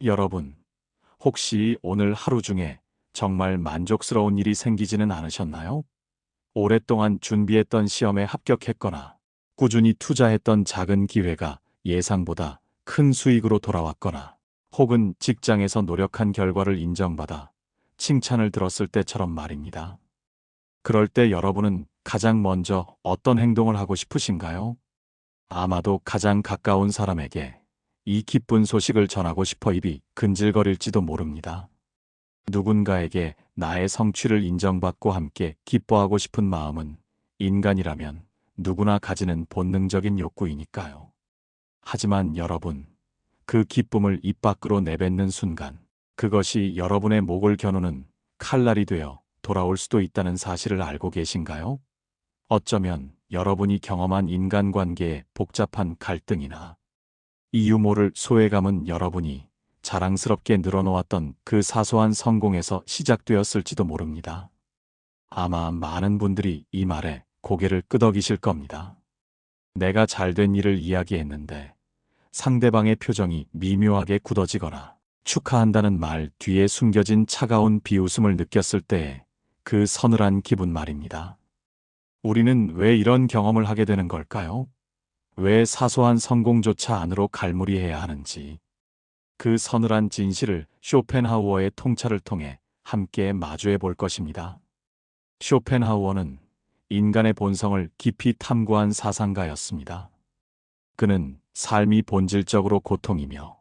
여러분, 혹시 오늘 하루 중에 정말 만족스러운 일이 생기지는 않으셨나요? 오랫동안 준비했던 시험에 합격했거나 꾸준히 투자했던 작은 기회가 예상보다 큰 수익으로 돌아왔거나 혹은 직장에서 노력한 결과를 인정받아 칭찬을 들었을 때처럼 말입니다. 그럴 때 여러분은 가장 먼저 어떤 행동을 하고 싶으신가요? 아마도 가장 가까운 사람에게 이 기쁜 소식을 전하고 싶어 입이 근질거릴지도 모릅니다. 누군가에게 나의 성취를 인정받고 함께 기뻐하고 싶은 마음은 인간이라면 누구나 가지는 본능적인 욕구이니까요. 하지만 여러분, 그 기쁨을 입 밖으로 내뱉는 순간, 그것이 여러분의 목을 겨누는 칼날이 되어 돌아올 수도 있다는 사실을 알고 계신가요? 어쩌면 여러분이 경험한 인간관계의 복잡한 갈등이나 이유 모를 소외감은 여러분이 자랑스럽게 늘어놓았던 그 사소한 성공에서 시작되었을지도 모릅니다. 아마 많은 분들이 이 말에 고개를 끄덕이실 겁니다. 내가 잘된 일을 이야기했는데 상대방의 표정이 미묘하게 굳어지거나 축하한다는 말 뒤에 숨겨진 차가운 비웃음을 느꼈을 때의 그 서늘한 기분 말입니다. 우리는 왜 이런 경험을 하게 되는 걸까요? 왜 사소한 성공조차 안으로 갈무리해야 하는지. 그 서늘한 진실을 쇼펜하우어의 통찰을 통해 함께 마주해 볼 것입니다. 쇼펜하우어는 인간의 본성을 깊이 탐구한 사상가였습니다. 그는 삶이 본질적으로 고통이며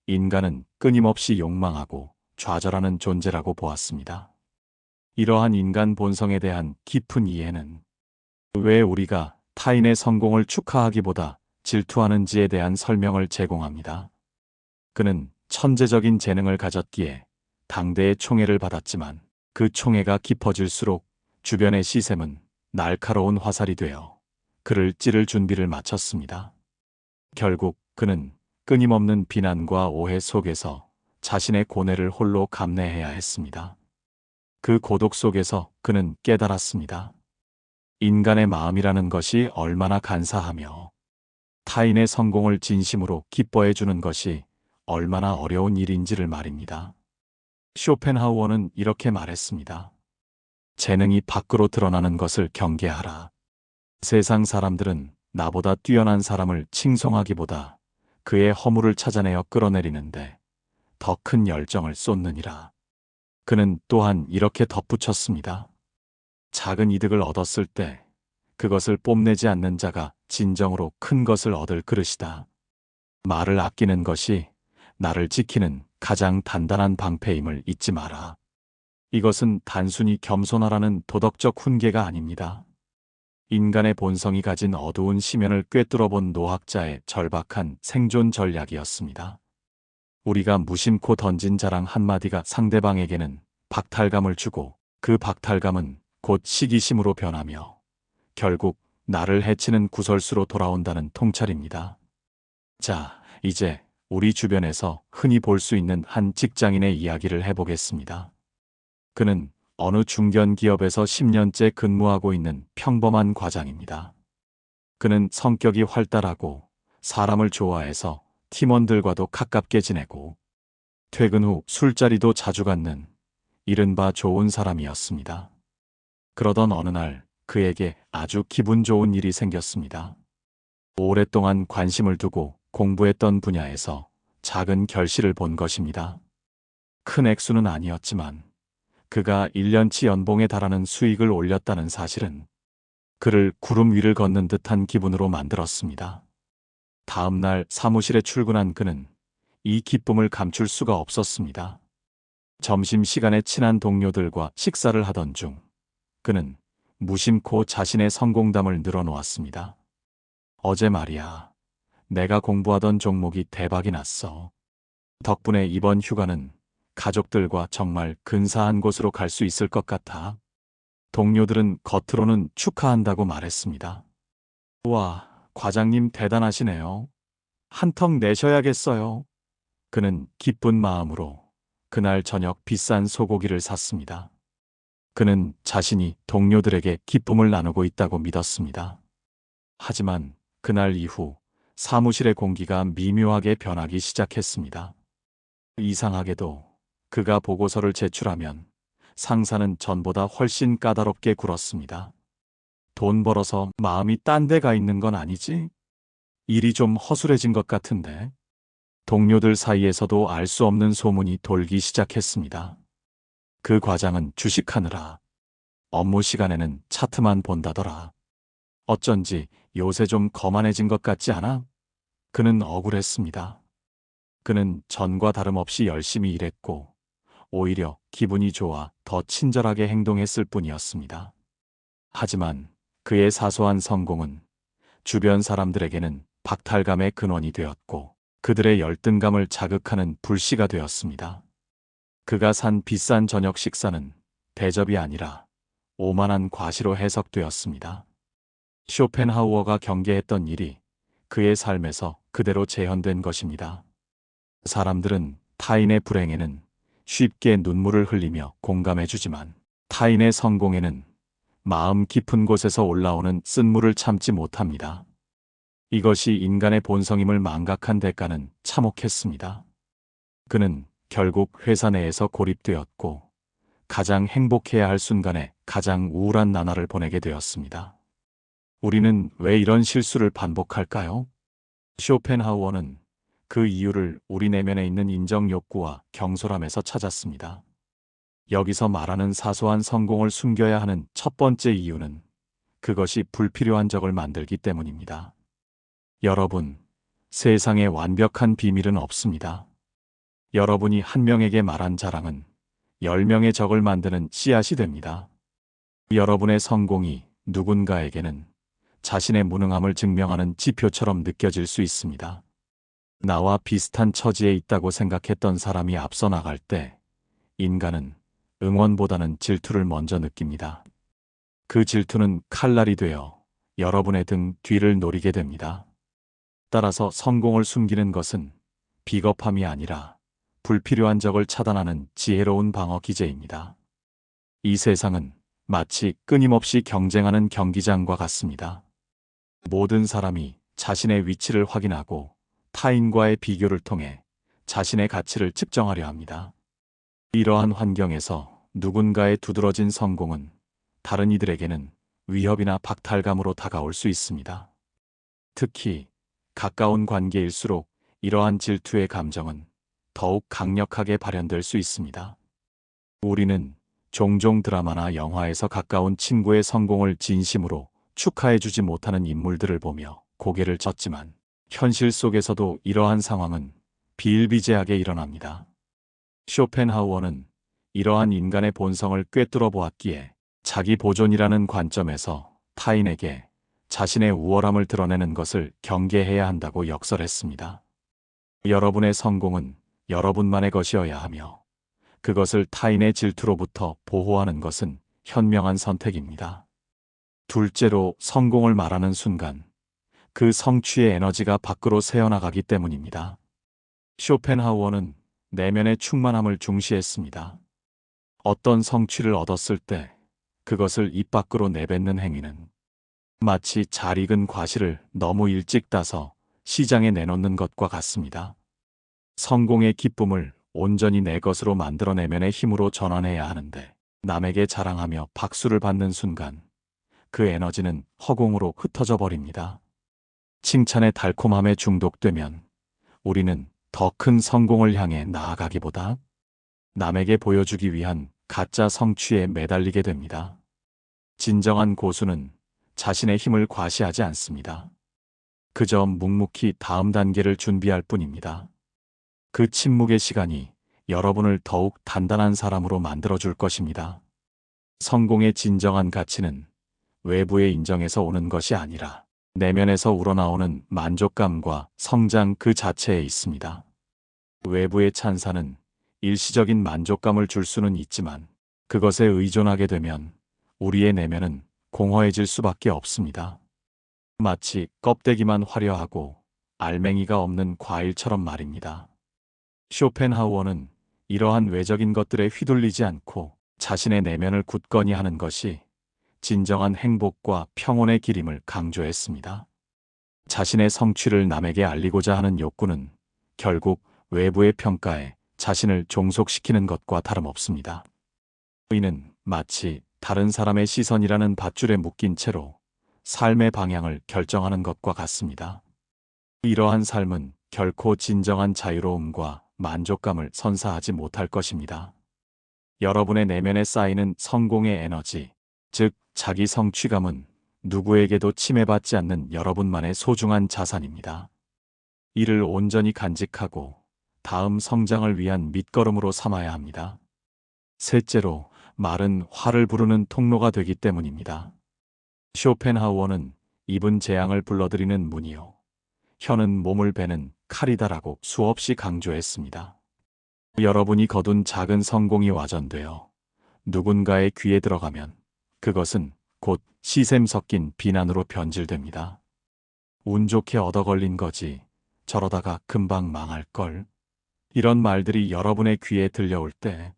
인간은 끊임없이 욕망하고 좌절하는 존재라고 보았습니다. 이러한 인간 본성에 대한 깊은 이해는 왜 우리가 타인의 성공을 축하하기보다 질투하는지에 대한 설명을 제공합니다. 그는 천재적인 재능을 가졌기에 당대의 총애를 받았지만 그 총애가 깊어질수록 주변의 시샘은 날카로운 화살이 되어 그를 찌를 준비를 마쳤습니다. 결국 그는 끊임없는 비난과 오해 속에서 자신의 고뇌를 홀로 감내해야 했습니다. 그 고독 속에서 그는 깨달았습니다. 인간의 마음이라는 것이 얼마나 간사하며 타인의 성공을 진심으로 기뻐해 주는 것이 얼마나 어려운 일인지를 말입니다. 쇼펜하우어는 이렇게 말했습니다. 재능이 밖으로 드러나는 것을 경계하라. 세상 사람들은 나보다 뛰어난 사람을 칭송하기보다 그의 허물을 찾아내어 끌어내리는데 더 큰 열정을 쏟느니라. 그는 또한 이렇게 덧붙였습니다. 작은 이득을 얻었을 때 그것을 뽐내지 않는 자가 진정으로 큰 것을 얻을 그릇이다. 말을 아끼는 것이 나를 지키는 가장 단단한 방패임을 잊지 마라. 이것은 단순히 겸손하라는 도덕적 훈계가 아닙니다. 인간의 본성이 가진 어두운 심연을 꿰뚫어 본 노학자의 절박한 생존 전략이었습니다. 우리가 무심코 던진 자랑 한마디가 상대방에게는 박탈감을 주고 그 박탈감은 곧 시기심으로 변하며 결국 나를 해치는 구설수로 돌아온다는 통찰입니다. 자, 이제 우리 주변에서 흔히 볼 수 있는 한 직장인의 이야기를 해보겠습니다. 그는 어느 중견 기업에서 10년째 근무하고 있는 평범한 과장입니다. 그는 성격이 활달하고 사람을 좋아해서 팀원들과도 가깝게 지내고 퇴근 후 술자리도 자주 갖는 이른바 좋은 사람이었습니다. 그러던 어느 날 그에게 아주 기분 좋은 일이 생겼습니다. 오랫동안 관심을 두고 공부했던 분야에서 작은 결실을 본 것입니다. 큰 액수는 아니었지만 그가 1년치 연봉에 달하는 수익을 올렸다는 사실은 그를 구름 위를 걷는 듯한 기분으로 만들었습니다. 다음 날 사무실에 출근한 그는 이 기쁨을 감출 수가 없었습니다. 점심시간에 친한 동료들과 식사를 하던 중 그는 무심코 자신의 성공담을 늘어놓았습니다. 어제 말이야, 내가 공부하던 종목이 대박이 났어. 덕분에 이번 휴가는 가족들과 정말 근사한 곳으로 갈 수 있을 것 같아. 동료들은 겉으로는 축하한다고 말했습니다. 와, 과장님 대단하시네요. 한턱 내셔야겠어요. 그는 기쁜 마음으로 그날 저녁 비싼 소고기를 샀습니다. 그는 자신이 동료들에게 기쁨을 나누고 있다고 믿었습니다. 하지만 그날 이후 사무실의 공기가 미묘하게 변하기 시작했습니다. 이상하게도 그가 보고서를 제출하면 상사는 전보다 훨씬 까다롭게 굴었습니다. 돈 벌어서 마음이 딴 데 가 있는 건 아니지? 일이 좀 허술해진 것 같은데. 동료들 사이에서도 알 수 없는 소문이 돌기 시작했습니다. 그 과장은 주식하느라 업무 시간에는 차트만 본다더라. 어쩐지 요새 좀 거만해진 것 같지 않아? 그는 억울했습니다. 그는 전과 다름없이 열심히 일했고 오히려 기분이 좋아 더 친절하게 행동했을 뿐이었습니다. 하지만 그의 사소한 성공은 주변 사람들에게는 박탈감의 근원이 되었고 그들의 열등감을 자극하는 불씨가 되었습니다. 그가 산 비싼 저녁 식사는 대접이 아니라 오만한 과시로 해석되었습니다. 쇼펜하우어가 경계했던 일이 그의 삶에서 그대로 재현된 것입니다. 사람들은 타인의 불행에는 쉽게 눈물을 흘리며 공감해주지만 타인의 성공에는 마음 깊은 곳에서 올라오는 쓴물을 참지 못합니다. 이것이 인간의 본성임을 망각한 대가는 참혹했습니다. 그는 결국 회사 내에서 고립되었고 가장 행복해야 할 순간에 가장 우울한 나날을 보내게 되었습니다. 우리는 왜 이런 실수를 반복할까요? 쇼펜하우어는 그 이유를 우리 내면에 있는 인정 욕구와 경솔함에서 찾았습니다. 여기서 말하는 사소한 성공을 숨겨야 하는 첫 번째 이유는 그것이 불필요한 적을 만들기 때문입니다. 여러분, 세상에 완벽한 비밀은 없습니다. 여러분이 한 명에게 말한 자랑은 10명의 적을 만드는 씨앗이 됩니다. 여러분의 성공이 누군가에게는 자신의 무능함을 증명하는 지표처럼 느껴질 수 있습니다. 나와 비슷한 처지에 있다고 생각했던 사람이 앞서 나갈 때 인간은 응원보다는 질투를 먼저 느낍니다. 그 질투는 칼날이 되어 여러분의 등 뒤를 노리게 됩니다. 따라서 성공을 숨기는 것은 비겁함이 아니라 불필요한 적을 차단하는 지혜로운 방어 기제입니다. 이 세상은 마치 끊임없이 경쟁하는 경기장과 같습니다. 모든 사람이 자신의 위치를 확인하고 타인과의 비교를 통해 자신의 가치를 측정하려 합니다. 이러한 환경에서 누군가의 두드러진 성공은 다른 이들에게는 위협이나 박탈감으로 다가올 수 있습니다. 특히 가까운 관계일수록 이러한 질투의 감정은 더욱 강력하게 발현될 수 있습니다. 우리는 종종 드라마나 영화에서 가까운 친구의 성공을 진심으로 축하해주지 못하는 인물들을 보며 고개를 젓지만 현실 속에서도 이러한 상황은 비일비재하게 일어납니다. 쇼펜하우어는 이러한 인간의 본성을 꿰뚫어 보았기에 자기 보존이라는 관점에서 타인에게 자신의 우월함을 드러내는 것을 경계해야 한다고 역설했습니다. 여러분의 성공은 여러분만의 것이어야 하며 그것을 타인의 질투로부터 보호하는 것은 현명한 선택입니다. 둘째로 성공을 말하는 순간 그 성취의 에너지가 밖으로 새어나가기 때문입니다. 쇼펜하우어는 내면의 충만함을 중시했습니다. 어떤 성취를 얻었을 때 그것을 입 밖으로 내뱉는 행위는 마치 잘 익은 과실을 너무 일찍 따서 시장에 내놓는 것과 같습니다. 성공의 기쁨을 온전히 내 것으로 만들어 내면의 힘으로 전환해야 하는데 남에게 자랑하며 박수를 받는 순간 그 에너지는 허공으로 흩어져 버립니다. 칭찬의 달콤함에 중독되면 우리는 더 큰 성공을 향해 나아가기보다 남에게 보여주기 위한 가짜 성취에 매달리게 됩니다. 진정한 고수는 자신의 힘을 과시하지 않습니다. 그저 묵묵히 다음 단계를 준비할 뿐입니다. 그 침묵의 시간이 여러분을 더욱 단단한 사람으로 만들어줄 것입니다. 성공의 진정한 가치는 외부의 인정에서 오는 것이 아니라 내면에서 우러나오는 만족감과 성장 그 자체에 있습니다. 외부의 찬사는 일시적인 만족감을 줄 수는 있지만 그것에 의존하게 되면 우리의 내면은 공허해질 수밖에 없습니다. 마치 껍데기만 화려하고 알맹이가 없는 과일처럼 말입니다. 쇼펜하우어는 이러한 외적인 것들에 휘둘리지 않고 자신의 내면을 굳건히 하는 것이 진정한 행복과 평온의 길임을 강조했습니다. 자신의 성취를 남에게 알리고자 하는 욕구는 결국 외부의 평가에 자신을 종속시키는 것과 다름없습니다. 의는 마치 다른 사람의 시선이라는 밧줄에 묶인 채로 삶의 방향을 결정하는 것과 같습니다. 이러한 삶은 결코 진정한 자유로움과 만족감을 선사하지 못할 것입니다. 여러분의 내면에 쌓이는 성공의 에너지, 즉 자기 성취감은 누구에게도 침해받지 않는 여러분만의 소중한 자산입니다. 이를 온전히 간직하고 다음 성장을 위한 밑거름으로 삼아야 합니다. 셋째로, 말은 화를 부르는 통로가 되기 때문입니다. 쇼펜하우어는 입은 재앙을 불러들이는 문이요, 혀는 몸을 베는 칼이다라고 수없이 강조했습니다. 여러분이 거둔 작은 성공이 와전되어 누군가의 귀에 들어가면 그것은 곧 시샘 섞인 비난으로 변질됩니다. 운 좋게 얻어 걸린 거지, 저러다가 금방 망할걸. 이런 말들이 여러분의 귀에 들려올 때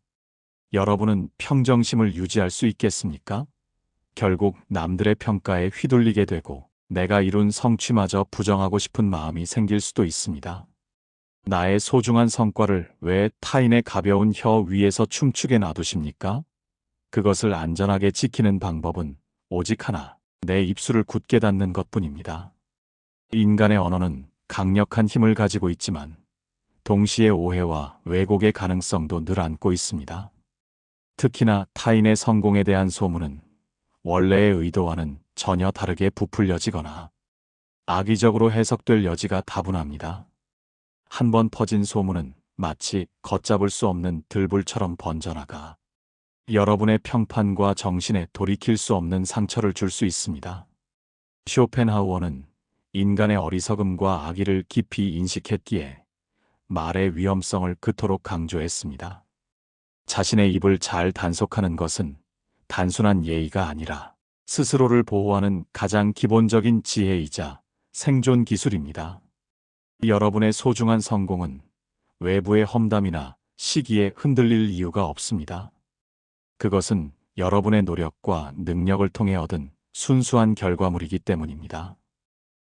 여러분은 평정심을 유지할 수 있겠습니까? 결국 남들의 평가에 휘둘리게 되고 내가 이룬 성취마저 부정하고 싶은 마음이 생길 수도 있습니다. 나의 소중한 성과를 왜 타인의 가벼운 혀 위에서 춤추게 놔두십니까? 그것을 안전하게 지키는 방법은 오직 하나, 내 입술을 굳게 닫는 것뿐입니다. 인간의 언어는 강력한 힘을 가지고 있지만 동시에 오해와 왜곡의 가능성도 늘 안고 있습니다. 특히나 타인의 성공에 대한 소문은 원래의 의도와는 전혀 다르게 부풀려지거나 악의적으로 해석될 여지가 다분합니다. 한번 퍼진 소문은 마치 걷잡을 수 없는 들불처럼 번져나가 여러분의 평판과 정신에 돌이킬 수 없는 상처를 줄 수 있습니다. 쇼펜하우어는 인간의 어리석음과 악의를 깊이 인식했기에 말의 위험성을 그토록 강조했습니다. 자신의 입을 잘 단속하는 것은 단순한 예의가 아니라 스스로를 보호하는 가장 기본적인 지혜이자 생존 기술입니다. 여러분의 소중한 성공은 외부의 험담이나 시기에 흔들릴 이유가 없습니다. 그것은 여러분의 노력과 능력을 통해 얻은 순수한 결과물이기 때문입니다.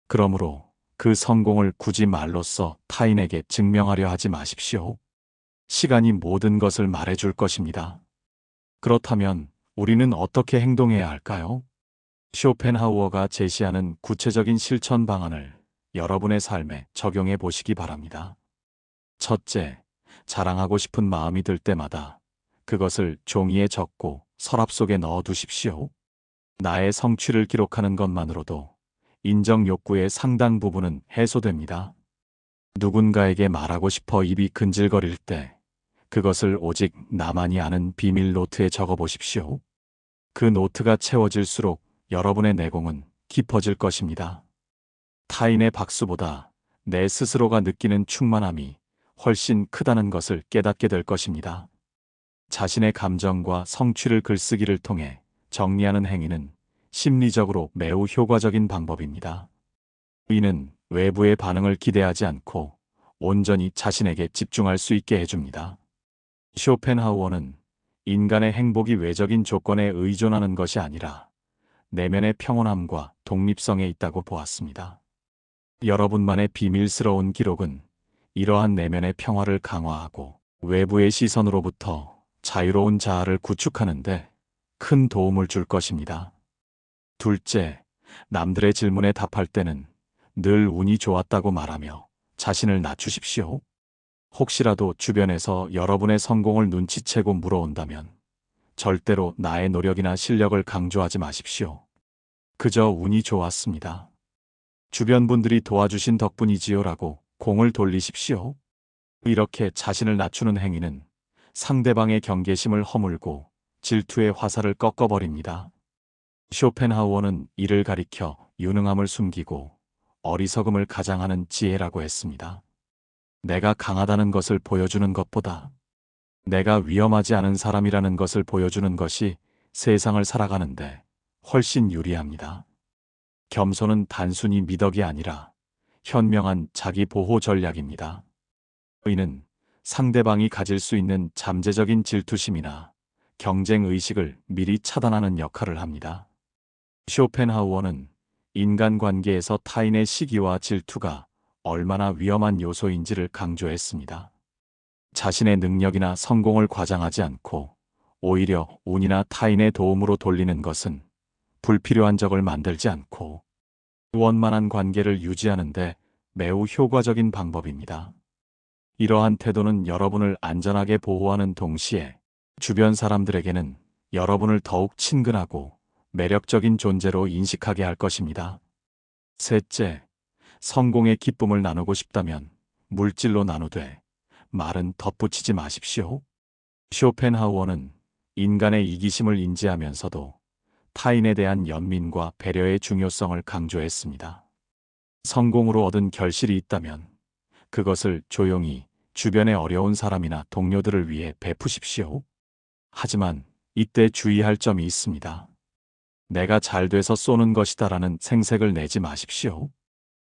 그러므로 그 성공을 굳이 말로써 타인에게 증명하려 하지 마십시오. 시간이 모든 것을 말해줄 것입니다. 그렇다면 우리는 어떻게 행동해야 할까요? 쇼펜하우어가 제시하는 구체적인 실천 방안을 여러분의 삶에 적용해 보시기 바랍니다. 첫째, 자랑하고 싶은 마음이 들 때마다 그것을 종이에 적고 서랍 속에 넣어 두십시오. 나의 성취를 기록하는 것만으로도 인정 욕구의 상당 부분은 해소됩니다. 누군가에게 말하고 싶어 입이 근질거릴 때 그것을 오직 나만이 아는 비밀 노트에 적어 보십시오. 그 노트가 채워질수록 여러분의 내공은 깊어질 것입니다. 타인의 박수보다 내 스스로가 느끼는 충만함이 훨씬 크다는 것을 깨닫게 될 것입니다. 자신의 감정과 성취를 글쓰기를 통해 정리하는 행위는 심리적으로 매우 효과적인 방법입니다. 이는 외부의 반응을 기대하지 않고 온전히 자신에게 집중할 수 있게 해줍니다. 쇼펜하우어는 인간의 행복이 외적인 조건에 의존하는 것이 아니라 내면의 평온함과 독립성에 있다고 보았습니다. 여러분만의 비밀스러운 기록은 이러한 내면의 평화를 강화하고 외부의 시선으로부터 자유로운 자아를 구축하는 데 큰 도움을 줄 것입니다. 둘째, 남들의 질문에 답할 때는 늘 운이 좋았다고 말하며 자신을 낮추십시오. 혹시라도 주변에서 여러분의 성공을 눈치채고 물어온다면 절대로 나의 노력이나 실력을 강조하지 마십시오. 그저 운이 좋았습니다. 주변 분들이 도와주신 덕분이지요라고 공을 돌리십시오. 이렇게 자신을 낮추는 행위는 상대방의 경계심을 허물고 질투의 화살을 꺾어버립니다. 쇼펜하우어는 이를 가리켜 유능함을 숨기고 어리석음을 가장하는 지혜라고 했습니다. 내가 강하다는 것을 보여주는 것보다 내가 위험하지 않은 사람이라는 것을 보여주는 것이 세상을 살아가는데 훨씬 유리합니다. 겸손은 단순히 미덕이 아니라 현명한 자기 보호 전략입니다. 이는 상대방이 가질 수 있는 잠재적인 질투심이나 경쟁 의식을 미리 차단하는 역할을 합니다. 쇼펜하우어는 인간관계에서 타인의 시기와 질투가 얼마나 위험한 요소인지를 강조했습니다. 자신의 능력이나 성공을 과장하지 않고 오히려 운이나 타인의 도움으로 돌리는 것은 불필요한 적을 만들지 않고 원만한 관계를 유지하는데 매우 효과적인 방법입니다. 이러한 태도는 여러분을 안전하게 보호하는 동시에 주변 사람들에게는 여러분을 더욱 친근하고 매력적인 존재로 인식하게 할 것입니다. 셋째, 성공의 기쁨을 나누고 싶다면 물질로 나누되 말은 덧붙이지 마십시오. 쇼펜하우어는 인간의 이기심을 인지하면서도 타인에 대한 연민과 배려의 중요성을 강조했습니다. 성공으로 얻은 결실이 있다면 그것을 조용히 주변의 어려운 사람이나 동료들을 위해 베푸십시오. 하지만 이때 주의할 점이 있습니다. 내가 잘 돼서 쏘는 것이다라는 생색을 내지 마십시오.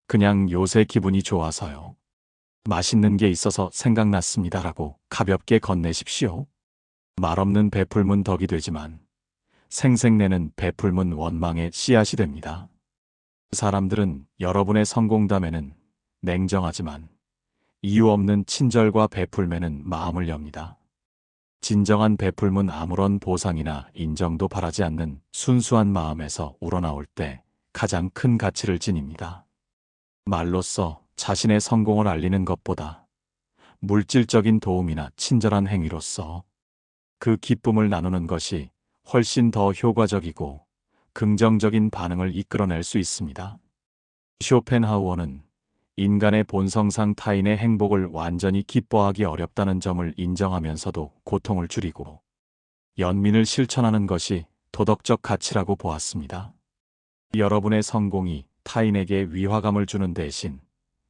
그냥 요새 기분이 좋아서요. 맛있는 게 있어서 생각났습니다라고 가볍게 건네십시오. 말없는 베풀문 덕이 되지만 생색내는 베풀문 원망의 씨앗이 됩니다. 사람들은 여러분의 성공담에는 냉정하지만 이유 없는 친절과 베풀매는 마음을 엽니다. 진정한 베풀문 아무런 보상이나 인정도 바라지 않는 순수한 마음에서 우러나올 때 가장 큰 가치를 지닙니다. 말로써 자신의 성공을 알리는 것보다 물질적인 도움이나 친절한 행위로서 그 기쁨을 나누는 것이 훨씬 더 효과적이고 긍정적인 반응을 이끌어낼 수 있습니다. 쇼펜하우어는 인간의 본성상 타인의 행복을 완전히 기뻐하기 어렵다는 점을 인정하면서도 고통을 줄이고 연민을 실천하는 것이 도덕적 가치라고 보았습니다. 여러분의 성공이 타인에게 위화감을 주는 대신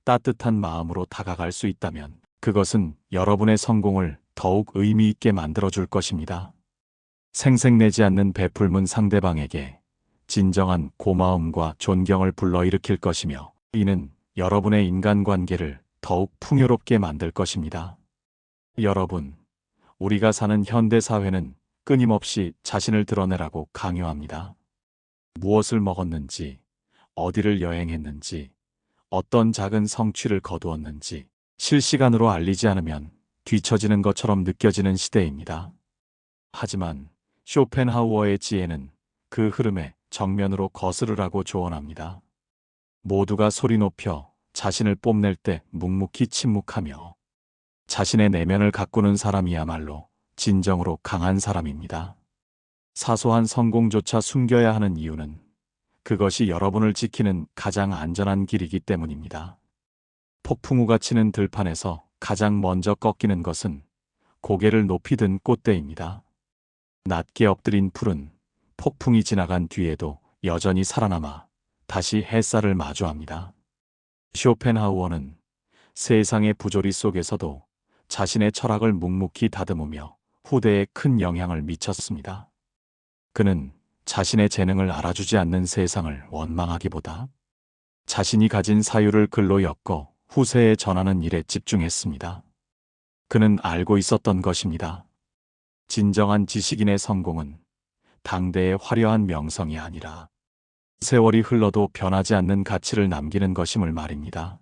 따뜻한 마음으로 다가갈 수 있다면 그것은 여러분의 성공을 더욱 의미 있게 만들어줄 것입니다. 생색내지 않는 베풀문 상대방에게 진정한 고마움과 존경을 불러일으킬 것이며 이는 여러분의 인간관계를 더욱 풍요롭게 만들 것입니다. 여러분, 우리가 사는 현대사회는 끊임없이 자신을 드러내라고 강요합니다. 무엇을 먹었는지, 어디를 여행했는지, 어떤 작은 성취를 거두었는지 실시간으로 알리지 않으면 뒤처지는 것처럼 느껴지는 시대입니다. 하지만 쇼펜하우어의 지혜는 그 흐름에 정면으로 거스르라고 조언합니다. 모두가 소리 높여 자신을 뽐낼 때 묵묵히 침묵하며 자신의 내면을 가꾸는 사람이야말로 진정으로 강한 사람입니다. 사소한 성공조차 숨겨야 하는 이유는 그것이 여러분을 지키는 가장 안전한 길이기 때문입니다. 폭풍우가 치는 들판에서 가장 먼저 꺾이는 것은 고개를 높이 든 꽃대입니다. 낮게 엎드린 풀은 폭풍이 지나간 뒤에도 여전히 살아남아 다시 햇살을 마주합니다. 쇼펜하우어는 세상의 부조리 속에서도 자신의 철학을 묵묵히 다듬으며 후대에 큰 영향을 미쳤습니다. 그는 자신의 재능을 알아주지 않는 세상을 원망하기보다 자신이 가진 사유를 글로 엮어 후세에 전하는 일에 집중했습니다. 그는 알고 있었던 것입니다. 진정한 지식인의 성공은 당대의 화려한 명성이 아니라 세월이 흘러도 변하지 않는 가치를 남기는 것임을 말입니다.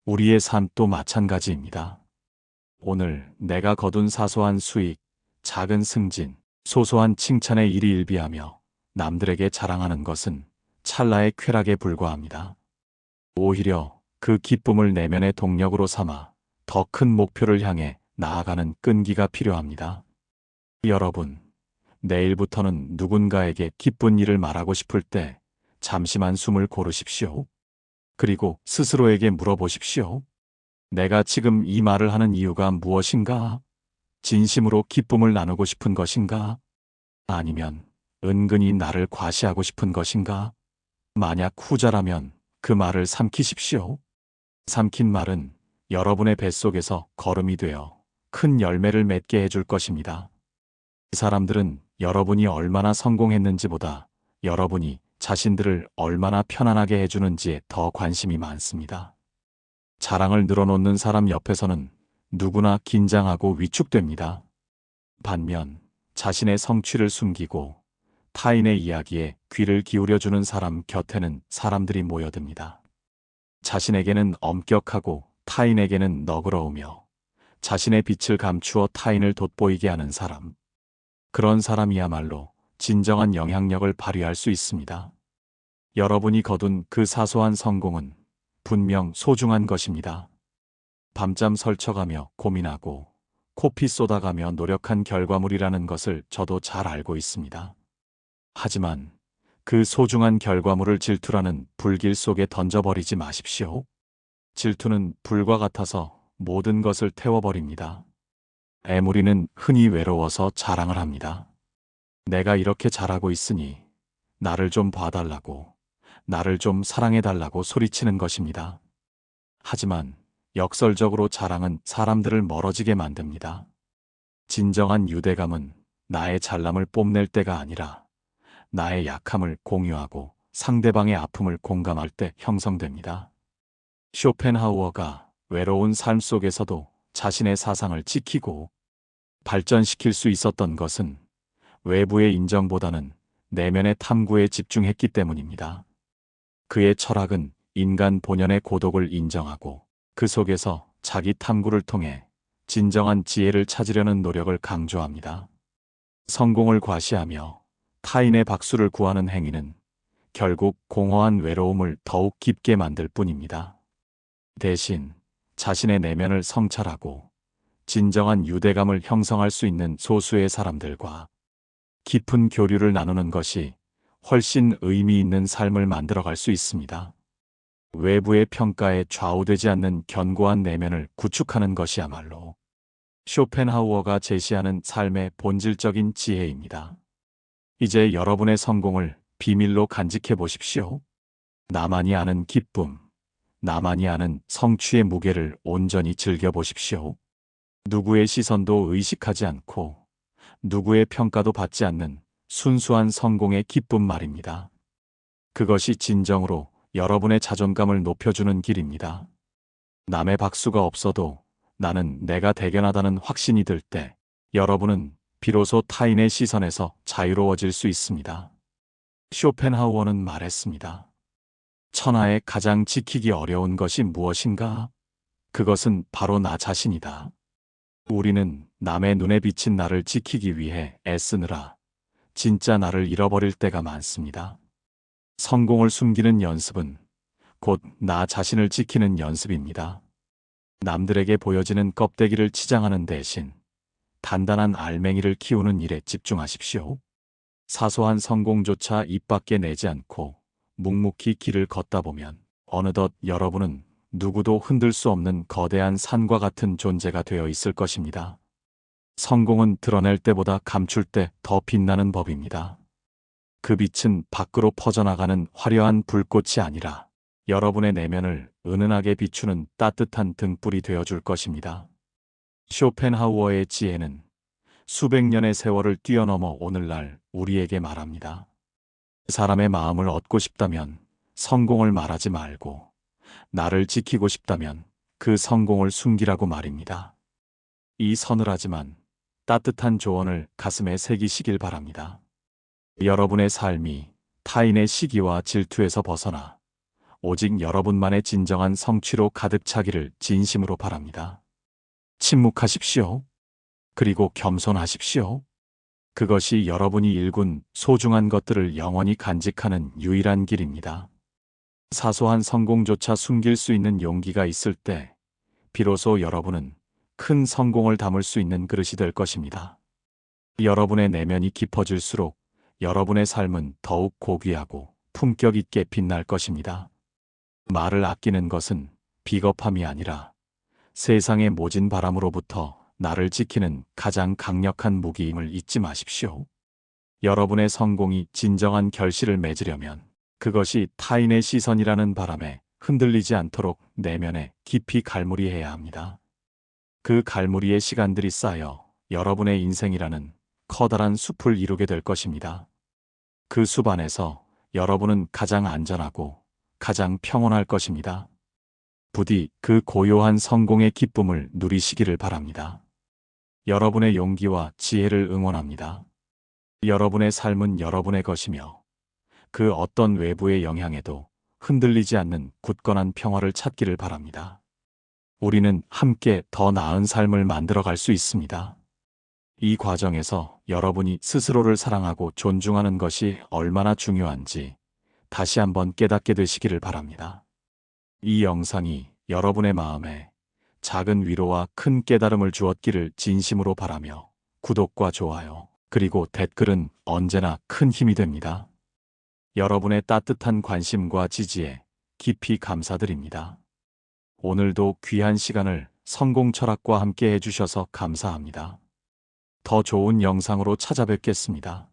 우리의 삶도 마찬가지입니다. 오늘 내가 거둔 사소한 수익, 작은 승진, 소소한 칭찬에 일희일비하며 남들에게 자랑하는 것은 찰나의 쾌락에 불과합니다. 오히려 그 기쁨을 내면의 동력으로 삼아 더 큰 목표를 향해 나아가는 끈기가 필요합니다. 여러분, 내일부터는 누군가에게 기쁜 일을 말하고 싶을 때 잠시만 숨을 고르십시오. 그리고 스스로에게 물어보십시오. 내가 지금 이 말을 하는 이유가 무엇인가? 진심으로 기쁨을 나누고 싶은 것인가? 아니면 은근히 나를 과시하고 싶은 것인가? 만약 후자라면 그 말을 삼키십시오. 삼킨 말은 여러분의 뱃속에서 거름이 되어 큰 열매를 맺게 해줄 것입니다. 사람들은 여러분이 얼마나 성공했는지보다 여러분이 자신들을 얼마나 편안하게 해주는지에 더 관심이 많습니다. 자랑을 늘어놓는 사람 옆에서는 누구나 긴장하고 위축됩니다. 반면 자신의 성취를 숨기고 타인의 이야기에 귀를 기울여주는 사람 곁에는 사람들이 모여듭니다. 자신에게는 엄격하고 타인에게는 너그러우며 자신의 빛을 감추어 타인을 돋보이게 하는 사람. 그런 사람이야말로 진정한 영향력을 발휘할 수 있습니다. 여러분이 거둔 그 사소한 성공은 분명 소중한 것입니다. 밤잠 설쳐가며 고민하고 코피 쏟아가며 노력한 결과물이라는 것을 저도 잘 알고 있습니다. 하지만 그 소중한 결과물을 질투라는 불길 속에 던져버리지 마십시오. 질투는 불과 같아서 모든 것을 태워버립니다. 애무리는 흔히 외로워서 자랑을 합니다. 내가 이렇게 잘하고 있으니 나를 좀 봐달라고, 나를 좀 사랑해달라고 소리치는 것입니다. 하지만 역설적으로 자랑은 사람들을 멀어지게 만듭니다. 진정한 유대감은 나의 잘남을 뽐낼 때가 아니라 나의 약함을 공유하고 상대방의 아픔을 공감할 때 형성됩니다. 쇼펜하우어가 외로운 삶 속에서도 자신의 사상을 지키고 발전시킬 수 있었던 것은 외부의 인정보다는 내면의 탐구에 집중했기 때문입니다. 그의 철학은 인간 본연의 고독을 인정하고 그 속에서 자기 탐구를 통해 진정한 지혜를 찾으려는 노력을 강조합니다. 성공을 과시하며 타인의 박수를 구하는 행위는 결국 공허한 외로움을 더욱 깊게 만들 뿐입니다. 대신 자신의 내면을 성찰하고 진정한 유대감을 형성할 수 있는 소수의 사람들과 깊은 교류를 나누는 것이 훨씬 의미 있는 삶을 만들어갈 수 있습니다. 외부의 평가에 좌우되지 않는 견고한 내면을 구축하는 것이야말로 쇼펜하우어가 제시하는 삶의 본질적인 지혜입니다. 이제 여러분의 성공을 비밀로 간직해 보십시오. 나만이 아는 기쁨, 나만이 아는 성취의 무게를 온전히 즐겨보십시오. 누구의 시선도 의식하지 않고 누구의 평가도 받지 않는 순수한 성공의 기쁨 말입니다. 그것이 진정으로 여러분의 자존감을 높여주는 길입니다. 남의 박수가 없어도 나는 내가 대견하다는 확신이 들 때 여러분은 비로소 타인의 시선에서 자유로워질 수 있습니다. 쇼펜하우어는 말했습니다. 천하에 가장 지키기 어려운 것이 무엇인가? 그것은 바로 나 자신이다. 우리는 남의 눈에 비친 나를 지키기 위해 애쓰느라 진짜 나를 잃어버릴 때가 많습니다. 성공을 숨기는 연습은 곧 나 자신을 지키는 연습입니다. 남들에게 보여지는 껍데기를 치장하는 대신 단단한 알맹이를 키우는 일에 집중하십시오. 사소한 성공조차 입 밖에 내지 않고 묵묵히 길을 걷다 보면 어느덧 여러분은 누구도 흔들 수 없는 거대한 산과 같은 존재가 되어 있을 것입니다. 성공은 드러낼 때보다 감출 때 더 빛나는 법입니다. 그 빛은 밖으로 퍼져나가는 화려한 불꽃이 아니라 여러분의 내면을 은은하게 비추는 따뜻한 등불이 되어줄 것입니다. 쇼펜하우어의 지혜는 수백 년의 세월을 뛰어넘어 오늘날 우리에게 말합니다. 사람의 마음을 얻고 싶다면 성공을 말하지 말고 나를 지키고 싶다면 그 성공을 숨기라고 말입니다. 이 서늘하지만 따뜻한 조언을 가슴에 새기시길 바랍니다. 여러분의 삶이 타인의 시기와 질투에서 벗어나 오직 여러분만의 진정한 성취로 가득 차기를 진심으로 바랍니다. 침묵하십시오. 그리고 겸손하십시오. 그것이 여러분이 일군 소중한 것들을 영원히 간직하는 유일한 길입니다. 사소한 성공조차 숨길 수 있는 용기가 있을 때 비로소 여러분은 큰 성공을 담을 수 있는 그릇이 될 것입니다. 여러분의 내면이 깊어질수록 여러분의 삶은 더욱 고귀하고 품격 있게 빛날 것입니다. 말을 아끼는 것은 비겁함이 아니라 세상의 모진 바람으로부터 나를 지키는 가장 강력한 무기임을 잊지 마십시오. 여러분의 성공이 진정한 결실을 맺으려면 그것이 타인의 시선이라는 바람에 흔들리지 않도록 내면에 깊이 갈무리해야 합니다. 그 갈무리의 시간들이 쌓여 여러분의 인생이라는 커다란 숲을 이루게 될 것입니다. 그 숲 안에서 여러분은 가장 안전하고 가장 평온할 것입니다. 부디 그 고요한 성공의 기쁨을 누리시기를 바랍니다. 여러분의 용기와 지혜를 응원합니다. 여러분의 삶은 여러분의 것이며 그 어떤 외부의 영향에도 흔들리지 않는 굳건한 평화를 찾기를 바랍니다. 우리는 함께 더 나은 삶을 만들어갈 수 있습니다. 이 과정에서 여러분이 스스로를 사랑하고 존중하는 것이 얼마나 중요한지 다시 한번 깨닫게 되시기를 바랍니다. 이 영상이 여러분의 마음에 작은 위로와 큰 깨달음을 주었기를 진심으로 바라며 구독과 좋아요, 그리고 댓글은 언제나 큰 힘이 됩니다. 여러분의 따뜻한 관심과 지지에 깊이 감사드립니다. 오늘도 귀한 시간을 성공 철학과 함께 해주셔서 감사합니다. 더 좋은 영상으로 찾아뵙겠습니다.